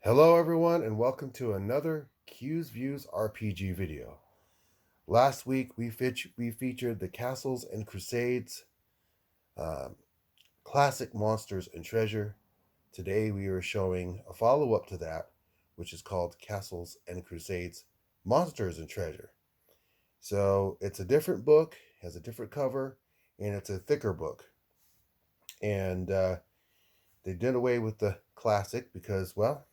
Hello everyone and welcome to another Q's Views RPG video. Last week we featured the Castles and Crusades um, classic monsters and treasure. Today we are showing a follow-up to that, which is called Castles and Crusades Monsters and Treasure. So it's a different book, has a different cover, and it's a thicker book. And they did away with the classic because, well,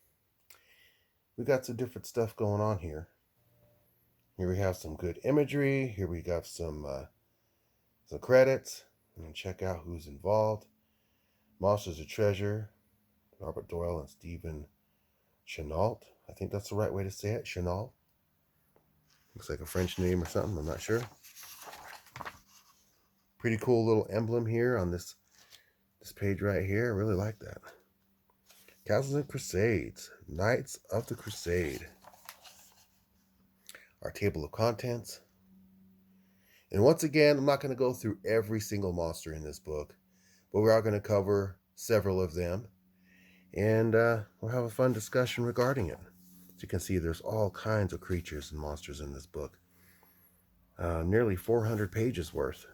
we got some different stuff going on here. Here we have some good imagery. Here we got some credits. And check out who's involved. Monsters of Treasure, Robert Doyle and Stephen Chenault. I think that's the right way to say it. Chenault. Looks like a French name or something. I'm not sure. Pretty cool little emblem here on this page right here. I really like that. Castles and Crusades. Knights of the Crusade. Our table of contents. And once again, I'm not going to go through every single monster in this book, but we are going to cover several of them, and we'll have a fun discussion regarding it. As you can see, there's all kinds of creatures and monsters in this book. Nearly 400 pages worth.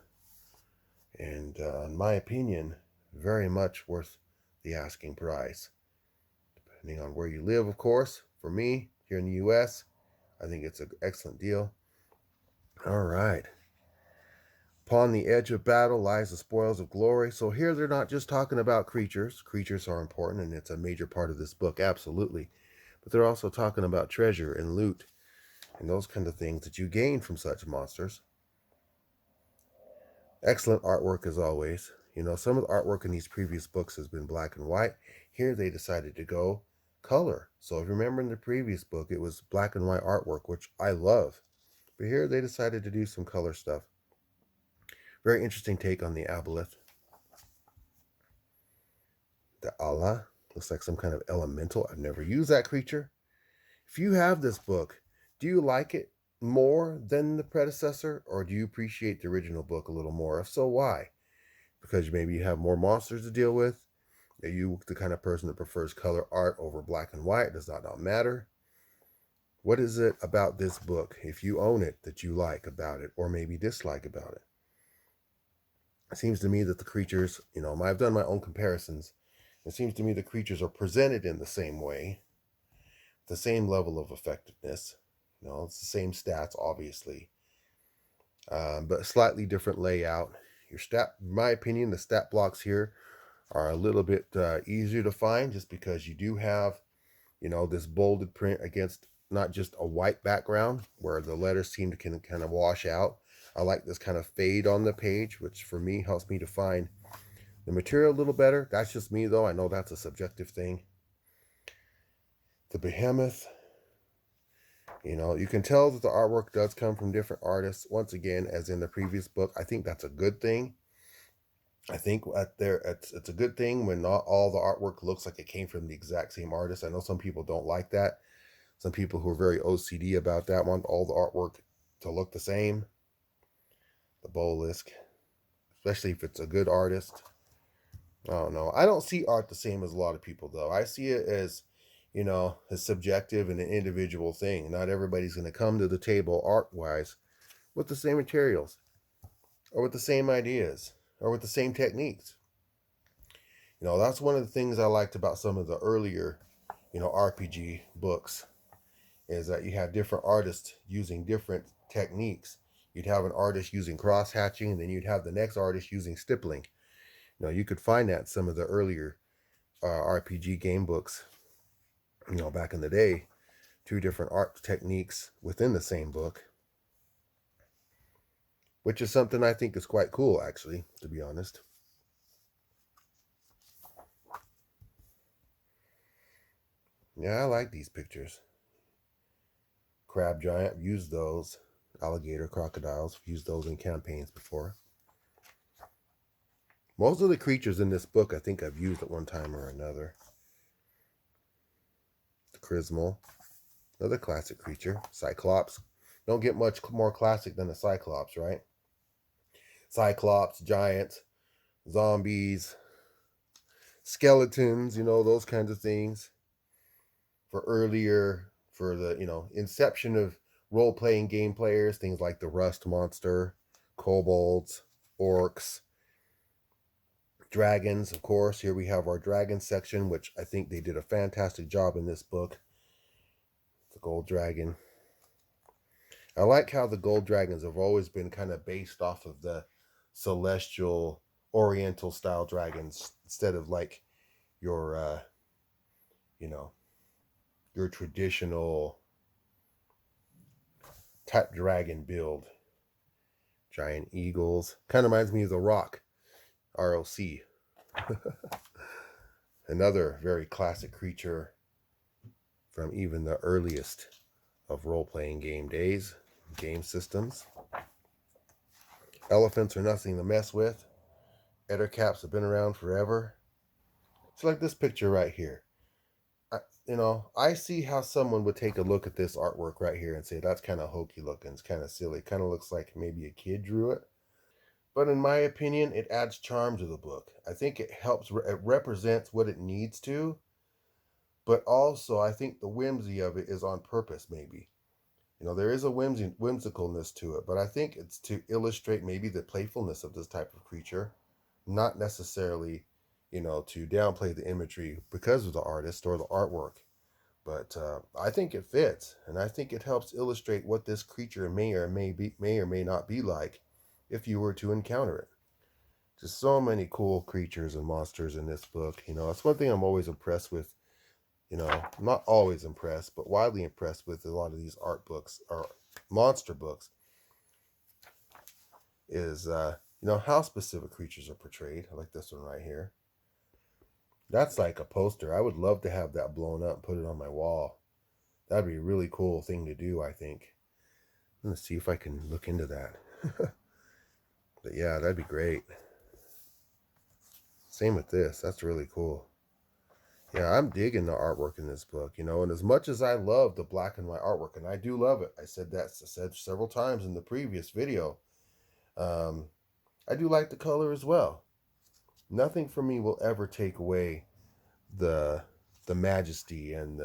And in my opinion, very much worth the asking price. Depending on where you live, of course. For me, here in the U.S., I think it's an excellent deal. All right. Upon the edge of battle lies the spoils of glory. So here they're not just talking about creatures. Creatures are important, and it's a major part of this book, absolutely. But they're also talking about treasure and loot and those kind of things that you gain from such monsters. Excellent artwork as always. You know, some of the artwork in these previous books has been black and white. Here they decided to go color. So if you remember in the previous book, it was black and white artwork, which I love. But here they decided to do some color stuff. Very interesting take on the aboleth. The Allah looks like some kind of elemental. I've never used that creature. If you have this book, do you like it more than the predecessor, or do you appreciate the original book a little more? If so, why? Because maybe you have more monsters to deal with? Are you the kind of person that prefers color art over black and white? Does that not matter? What is it about this book, if you own it, that you like about it, or maybe dislike about it? It seems to me that the creatures, I've done my own comparisons. It seems to me the creatures are presented in the same way, the same level of effectiveness. It's the same stats, obviously, but slightly different layout. In my opinion, the stat blocks here are a little bit easier to find, just because you do have, this bolded print against not just a white background where the letters seem to kind of wash out. I like this kind of fade on the page, which for me helps me to find the material a little better. That's just me, though. I know that's a subjective thing. The behemoth, you can tell that the artwork does come from different artists. Once again, as in the previous book, I think that's a good thing. I think it's a good thing when not all the artwork looks like it came from the exact same artist. I know some people don't like that. Some people who are very OCD about that want all the artwork to look the same. The Bolisk, especially if it's a good artist. I don't know. I don't see art the same as a lot of people, though. I see it as, as subjective and an individual thing. Not everybody's going to come to the table art-wise with the same materials or with the same ideas or with the same techniques. That's one of the things I liked about some of the earlier, RPG books, is that you have different artists using different techniques. You'd have an artist using cross-hatching, and then you'd have the next artist using stippling. You could find that in some of the earlier RPG game books, back in the day, two different art techniques within the same book, which is something I think is quite cool, actually, to be honest. Yeah, I like these pictures. Crab giant, used those. Alligator, crocodiles, used those in campaigns before. Most of the creatures in this book I think I've used at one time or another. The Crismal, another classic creature. Cyclops. Don't get much more classic than the Cyclops, right? Cyclops, giants, zombies, skeletons, those kinds of things. for the, inception of role-playing game players, things like the Rust monster, kobolds, orcs, dragons. Of course, here we have our dragon section, which I think they did a fantastic job in this book. The gold dragon. I like how the gold dragons have always been kind of based off of the celestial oriental style dragons instead of like your you know your traditional type dragon build. Giant eagles. Kind of reminds me of the Rock, ROC. Another very classic creature from even the earliest of role-playing game days, game systems. Elephants are nothing to mess with. Ettercaps have been around forever. It's like this picture right here. I see how someone would take a look at this artwork right here and say, that's kind of hokey looking. It's kind of silly. Kind of looks like maybe a kid drew it. But in my opinion, it adds charm to the book. I think it helps, it represents what it needs to. But also, I think the whimsy of it is on purpose, maybe. There is a whimsicalness to it, but I think it's to illustrate maybe the playfulness of this type of creature, not necessarily, to downplay the imagery because of the artist or the artwork. But I think it fits, and I think it helps illustrate what this creature may or may not be like if you were to encounter it. Just so many cool creatures and monsters in this book. That's one thing I'm always impressed with. I'm not always impressed, but widely impressed with a lot of these art books or monster books is, how specific creatures are portrayed. I like this one right here. That's like a poster. I would love to have that blown up and put it on my wall. That'd be a really cool thing to do, I think. I'm going to see if I can look into that. But yeah, that'd be great. Same with this. That's really cool. Yeah, I'm digging the artwork in this book, and as much as I love the black and white artwork, and I do love it, I said several times in the previous video, I do like the color as well. Nothing for me will ever take away the majesty and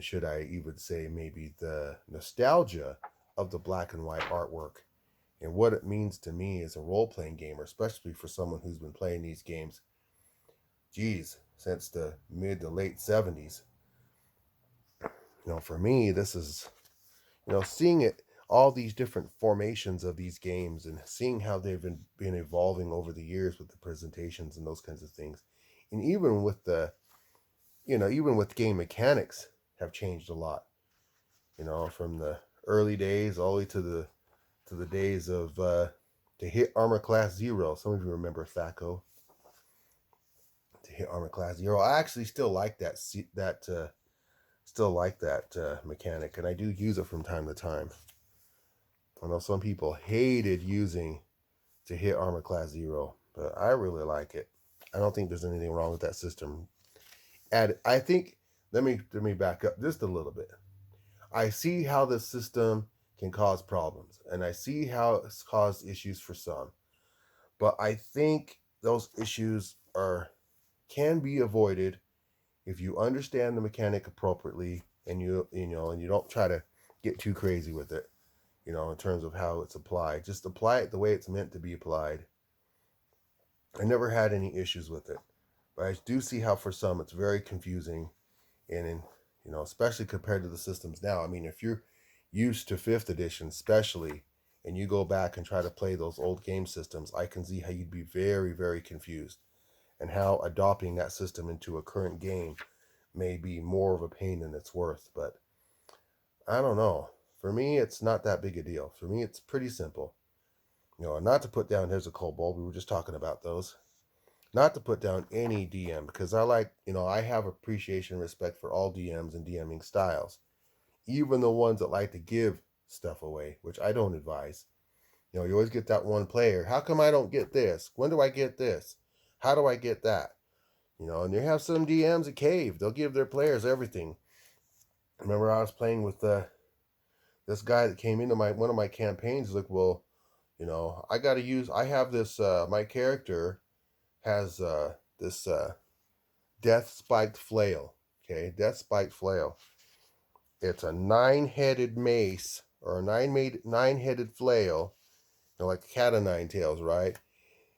should I even say maybe the nostalgia of the black and white artwork and what it means to me as a role-playing gamer, especially for someone who's been playing these games, since the mid to late 70s. For me, this is, seeing it, all these different formations of these games and seeing how they've been evolving over the years with the presentations and those kinds of things. And even with even with game mechanics have changed a lot, from the early days all the way to the days of to hit armor class 0. Some of you remember THAC0. To hit armor class 0. I actually still like that mechanic, and I do use it from time to time. I know some people hated using to hit armor class 0, but I really like it. I don't think there's anything wrong with that system. And I think, let me back up just a little bit. I see how this system can cause problems, and I see how it's caused issues for some, but I think those issues can be avoided if you understand the mechanic appropriately and you don't try to get too crazy with it, in terms of how it's applied. Just apply it the way it's meant to be applied. I never had any issues with it, but I do see how for some it's very confusing, and especially compared to the systems now. I mean, if you're used to 5th edition especially, and you go back and try to play those old game systems, I can see how you'd be very, very confused, and how adopting that system into a current game may be more of a pain than it's worth. But I don't know. For me, it's not that big a deal. For me, it's pretty simple. Not to put down, here's a kobold. We were just talking about those. Not to put down any DM, because I have appreciation and respect for all DMs and DMing styles. Even the ones that like to give stuff away, which I don't advise. You always get that one player. How come I don't get this? When do I get this? How do I get that? And you have some DMs at Cave. They'll give their players everything. I remember I was playing with this guy that came into one of my campaigns. Like, well, I have this, my character has this death spiked flail. Okay, Death Spike Flail. It's a 9-headed mace or a nine-headed flail, like a cat of nine tails, right?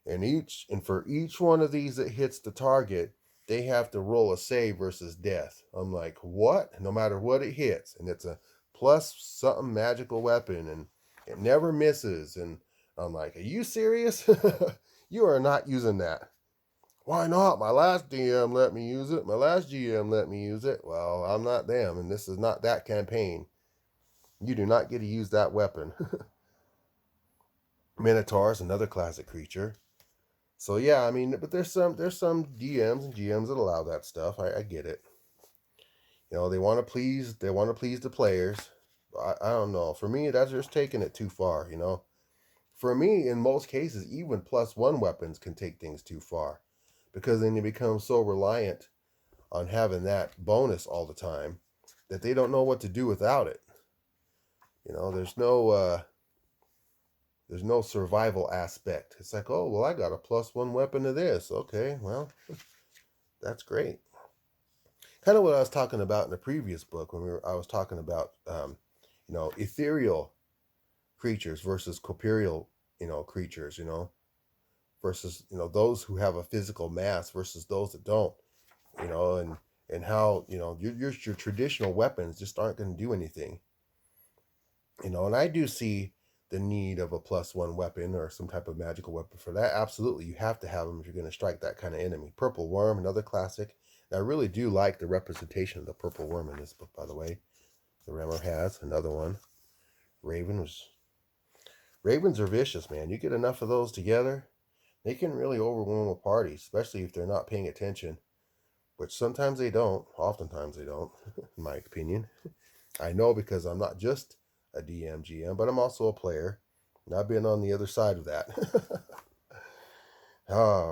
And for each one of these that hits the target, they have to roll a save versus death. I'm like, what? No matter what it hits, and it's a plus something magical weapon, and it never misses. And I'm like, are you serious? You are not using that. Why not? My last DM let me use it. My last GM let me use it. Well, I'm not them, and this is not that campaign. You do not get to use that weapon. Minotaur is another classic creature. So yeah, I mean, but there's some DMs and GMs that allow that stuff. I get it. They want to please the players. I don't know. For me, that's just taking it too far. For me, in most cases, even +1 weapons can take things too far, because then they become so reliant on having that bonus all the time that they don't know what to do without it. There's no survival aspect. It's like, oh, well, I got a +1 weapon to this. Okay, well, that's great. Kind of what I was talking about in the previous book when I was talking about, ethereal creatures versus corporeal, creatures, versus, those who have a physical mass versus those that don't, and how, your traditional weapons just aren't going to do anything. And I do see the need of a +1 weapon or some type of magical weapon for that. Absolutely, you have to have them if you're going to strike that kind of enemy. Purple Worm, another classic. And I really do like the representation of the Purple Worm in this book, by the way. The Remmer has another one. Ravens are vicious, man. You get enough of those together, they can really overwhelm a party, especially if they're not paying attention, which sometimes they don't. Oftentimes they don't, in my opinion. I know because I'm not just a DM GM, but I'm also a player, and I've been on the other side of that.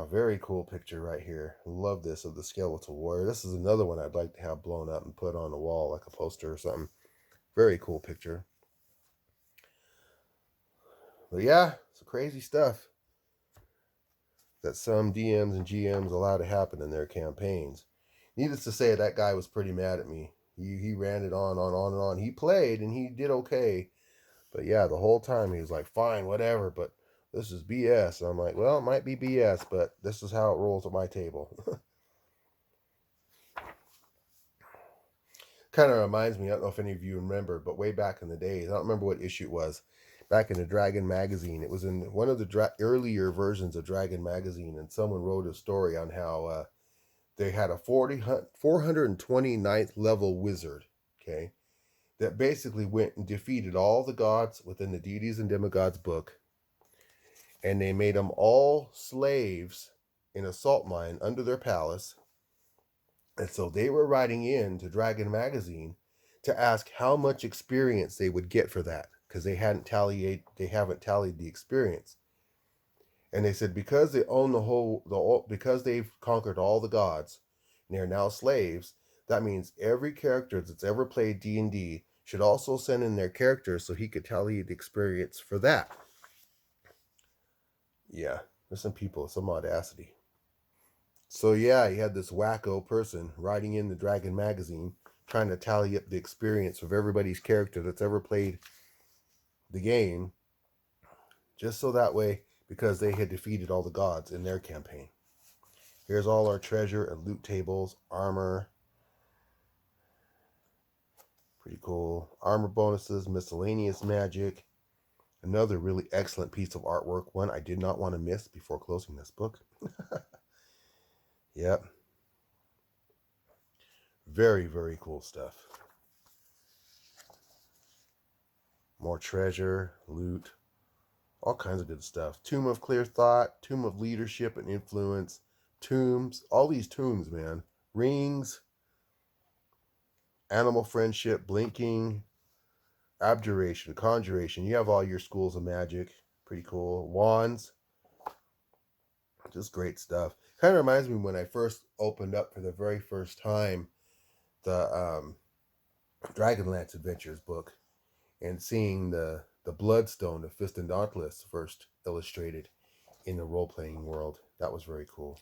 Very cool picture right here. Love this of the Skeletal Warrior. This is another one I'd like to have blown up and put on the wall like a poster or something. Very cool picture. But yeah, it's crazy stuff that some DMs and GMs allow to happen in their campaigns. Needless to say, that guy was pretty mad at me. He ran it on and on. He played and he did okay. But yeah, the whole time he was like, fine, whatever, but this is BS. And I'm like, well, it might be BS, but this is how it rolls at my table. Kind of reminds me, I don't know if any of you remember, but way back in the days, I don't remember what issue it was, back in the Dragon magazine. It was in one of the earlier versions of Dragon magazine, and someone wrote a story on how they had a 429th level wizard, okay, that basically went and defeated all the gods within the Deities and Demigods book, and they made them all slaves in a salt mine under their palace. And so they were writing in to Dragon magazine to ask how much experience they would get for that, because they haven't tallied the experience. And they said because they own because they've conquered all the gods and they're now slaves, that means every character that's ever played D&D should also send in their characters so he could tally the experience for that. Yeah, there's some people, some audacity. So yeah, you had this wacko person writing in the Dragon magazine trying to tally up the experience of everybody's character that's ever played the game, just so that way, because they had defeated all the gods in their campaign. Here's all our treasure and loot tables, armor. Pretty cool. Armor bonuses, miscellaneous magic. Another really excellent piece of artwork, one I did not want to miss before closing this book. Yep. Very, very cool stuff. More treasure, loot, all kinds of good stuff. Tomb of Clear Thought, Tomb of Leadership and Influence, tombs, all these tombs, man. Rings, animal friendship, blinking, abjuration, conjuration. You have all your schools of magic. Pretty cool. Wands. Just great stuff. Kind of reminds me when I first opened up for the very first time the Dragonlance Adventures book and seeing the Bloodstone of Fist and Dauntless first illustrated in the role-playing world. That was very cool.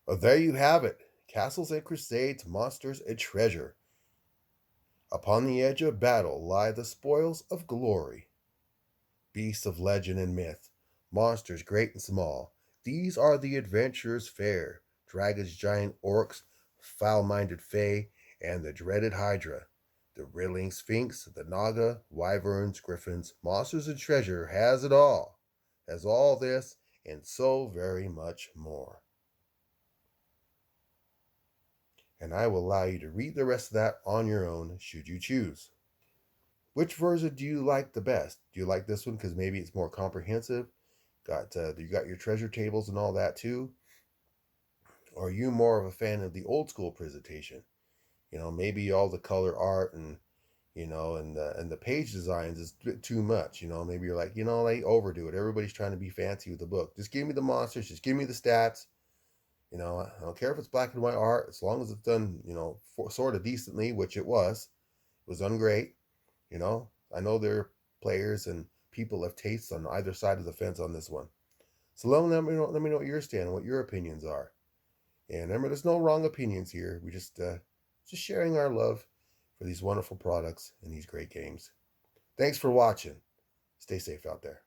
Well, there you have it. Castles and crusades, monsters and treasure. Upon the edge of battle lie the spoils of glory. Beasts of legend and myth, monsters great and small. These are the adventurers fair, dragons, giant orcs, foul-minded fae, and the dreaded Hydra. The riddling sphinx, the naga, wyverns, griffins, monsters and treasure has it all. Has all this and so very much more. And I will allow you to read the rest of that on your own should you choose. Which version do you like the best? Do you like this one because maybe it's more comprehensive? You got your treasure tables and all that too? Or are you more of a fan of the old school presentation? Maybe all the color art and and the page designs is too much. Maybe you're like, they overdo it. Everybody's trying to be fancy with the book. Just give me the monsters. Just give me the stats. I don't care if it's black and white art, as long as it's done, sort of decently, which it was. It was done great. I know there are players and people have tastes on either side of the fence on this one. So let me know what your stand and what your opinions are. And remember, there's no wrong opinions here. We just sharing our love for these wonderful products and these great games. Thanks for watching. Stay safe out there.